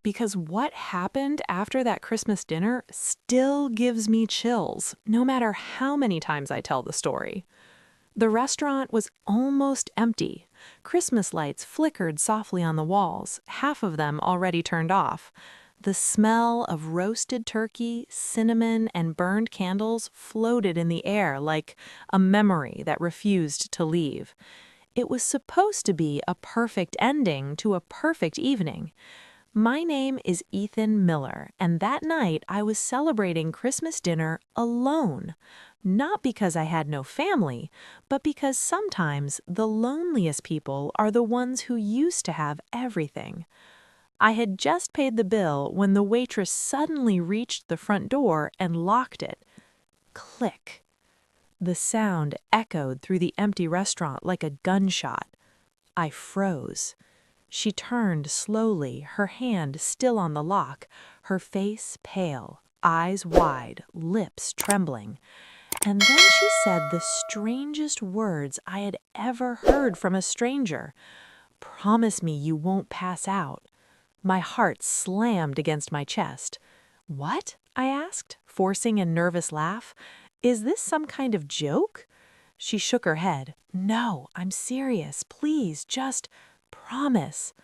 because what happened after that Christmas dinner still gives me chills, no matter how many times I tell the story. The restaurant was almost empty. Christmas lights flickered softly on the walls, half of them already turned off. The smell of roasted turkey, cinnamon, and burned candles floated in the air like a memory that refused to leave. It was supposed to be a perfect ending to a perfect evening. My name is Ethan Miller, and that night I was celebrating Christmas dinner alone. Not because I had no family, but because sometimes the loneliest people are the ones who used to have everything. I had just paid the bill when the waitress suddenly reached the front door and locked it. Click. The sound echoed through the empty restaurant like a gunshot. I froze. She turned slowly, her hand still on the lock, her face pale, eyes wide, lips trembling. And then she said the strangest words I had ever heard from a stranger. "Promise me you won't pass out." My heart slammed against my chest. "What?" I asked, forcing a nervous laugh. "Is this some kind of joke?" She shook her head. "No, I'm serious. Please, just promise."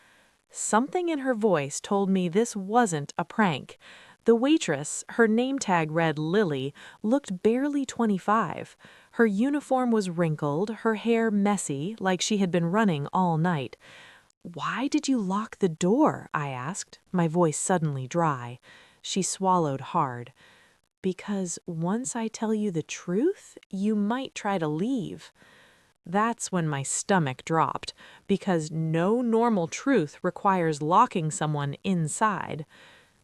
Something in her voice told me this wasn't a prank. The waitress, her name tag read Lily, looked barely 25. Her uniform was wrinkled, her hair messy, like she had been running all night. "Why did you lock the door?" I asked, my voice suddenly dry. She swallowed hard. "Because once I tell you the truth, you might try to leave." That's when my stomach dropped, because no normal truth requires locking someone inside.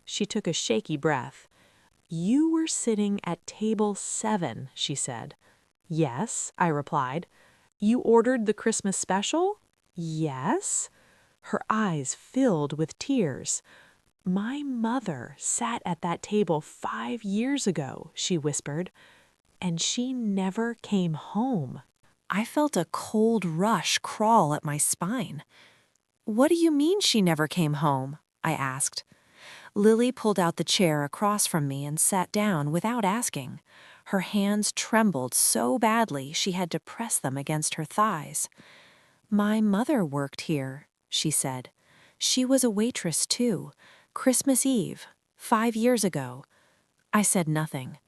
She took a shaky breath. "You were sitting at table 7, she said. "Yes," I replied. "You ordered the Christmas special?" "Yes." Her eyes filled with tears. "My mother sat at that table 5 years ago," she whispered, "and she never came home." I felt a cold rush crawl at my spine. "What do you mean she never came home?" I asked. Lily pulled out the chair across from me and sat down without asking. Her hands trembled so badly she had to press them against her thighs. "My mother worked here," she said. "She was a waitress too. Christmas Eve, 5 years ago." I said nothing.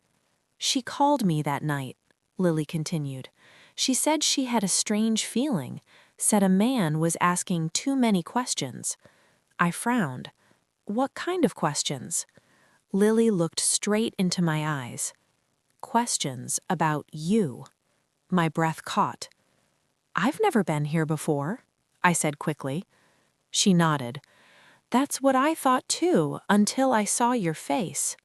"She called me that night," Lily continued. "She said she had a strange feeling, said a man was asking too many questions." I frowned. "What kind of questions?" Lily looked straight into my eyes. "Questions about you." My breath caught. "I've never been here before," I said quickly. She nodded. "That's what I thought too, until I saw your face."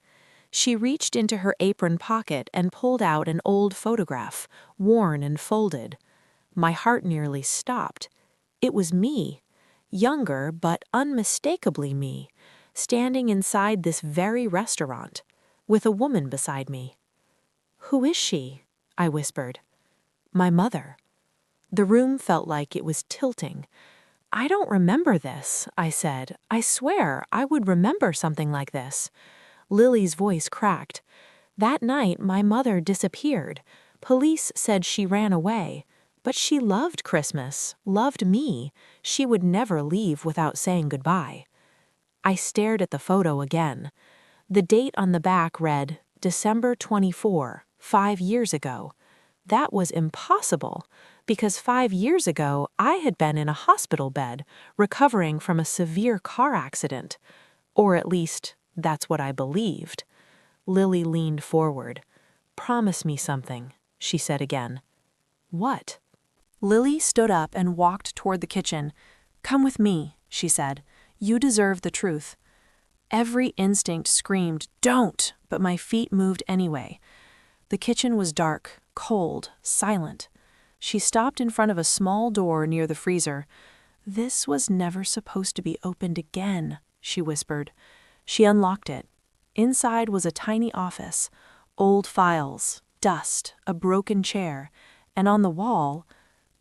She reached into her apron pocket and pulled out an old photograph, worn and folded. My heart nearly stopped. It was me, younger but unmistakably me, standing inside this very restaurant, with a woman beside me. "Who is she?" I whispered. "My mother." The room felt like it was tilting. "I don't remember this," I said. "I swear I would remember something like this." Lily's voice cracked. "That night my mother disappeared. Police said she ran away. But she loved Christmas, loved me. She would never leave without saying goodbye." I stared at the photo again. The date on the back read, December 24, 5 years ago. That was impossible, because 5 years ago I had been in a hospital bed, recovering from a severe car accident. Or at least, that's what I believed. Lily leaned forward. "Promise me something," she said again. "What?" Lily stood up and walked toward the kitchen. "Come with me," she said. "You deserve the truth." Every instinct screamed, "Don't!" but my feet moved anyway. The kitchen was dark, cold, silent. She stopped in front of a small door near the freezer. "This was never supposed to be opened again," she whispered. She unlocked it. Inside was a tiny office, old files, dust, a broken chair, and on the wall,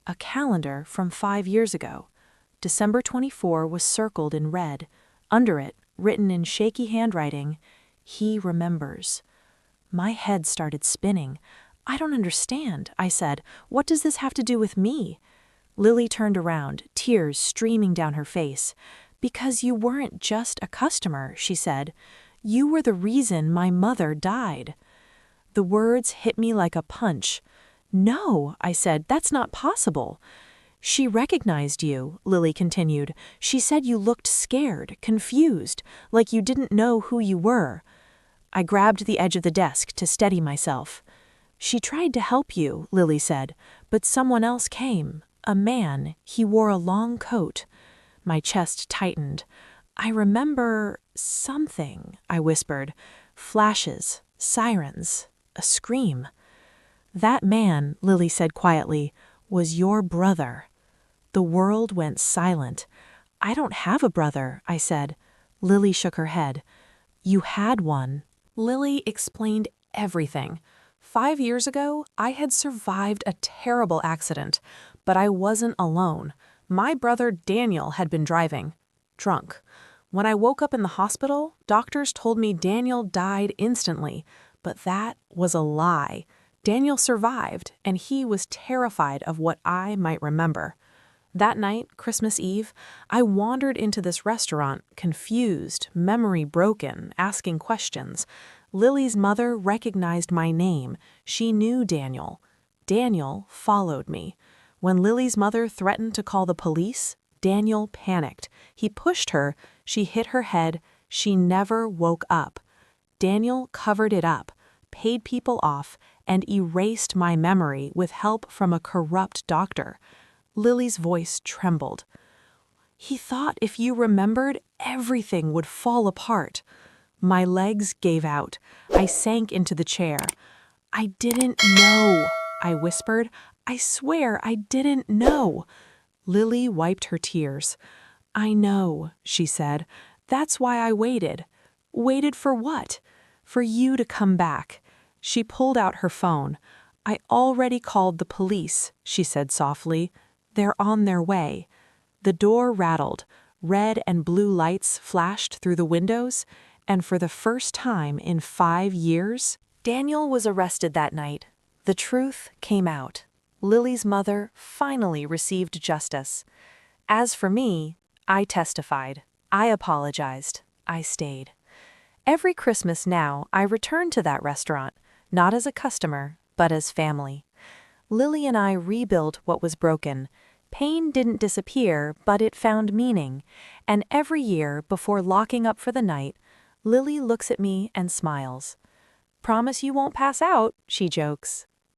a calendar from 5 years ago. December 24 was circled in red. Under it, written in shaky handwriting, "He remembers." My head started spinning. "I don't understand," I said. "What does this have to do with me?" Lily turned around, tears streaming down her face. "Because you weren't just a customer," she said. "You were the reason my mother died." The words hit me like a punch. "No," I said, "that's not possible." "She recognized you," Lily continued. "She said you looked scared, confused, like you didn't know who you were." I grabbed the edge of the desk to steady myself. "She tried to help you," Lily said, "but someone else came. A man. He wore a long coat." My chest tightened. "I remember something," I whispered. "Flashes, sirens, a scream." "That man," Lily said quietly, "was your brother." The world went silent. "I don't have a brother," I said. Lily shook her head. "You had one." Lily explained everything. 5 years ago, I had survived a terrible accident, but I wasn't alone. My brother Daniel had been driving, drunk. When I woke up in the hospital, doctors told me Daniel died instantly, but that was a lie. Daniel survived, and he was terrified of what I might remember. That night, Christmas Eve, I wandered into this restaurant, confused, memory broken, asking questions. Lily's mother recognized my name. She knew Daniel. Daniel followed me. When Lily's mother threatened to call the police, Daniel panicked. He pushed her. She hit her head. She never woke up. Daniel covered it up, paid people off, and erased my memory with help from a corrupt doctor. Lily's voice trembled. "He thought if you remembered, everything would fall apart." My legs gave out. I sank into the chair. "I didn't know," I whispered. "I swear I didn't know." Lily wiped her tears. "I know," she said. "That's why I waited." "Waited for what?" "For you to come back." She pulled out her phone. "I already called the police," she said softly. "They're on their way." The door rattled. Red and blue lights flashed through the windows, and for the first time in 5 years, Daniel was arrested that night. The truth came out. Lily's mother finally received justice. As for me, I testified. I apologized. I stayed. Every Christmas now, I return to that restaurant, not as a customer, but as family. Lily and I rebuilt what was broken. Pain didn't disappear, but it found meaning. And every year, before locking up for the night, Lily looks at me and smiles. "Promise you won't pass out," she jokes.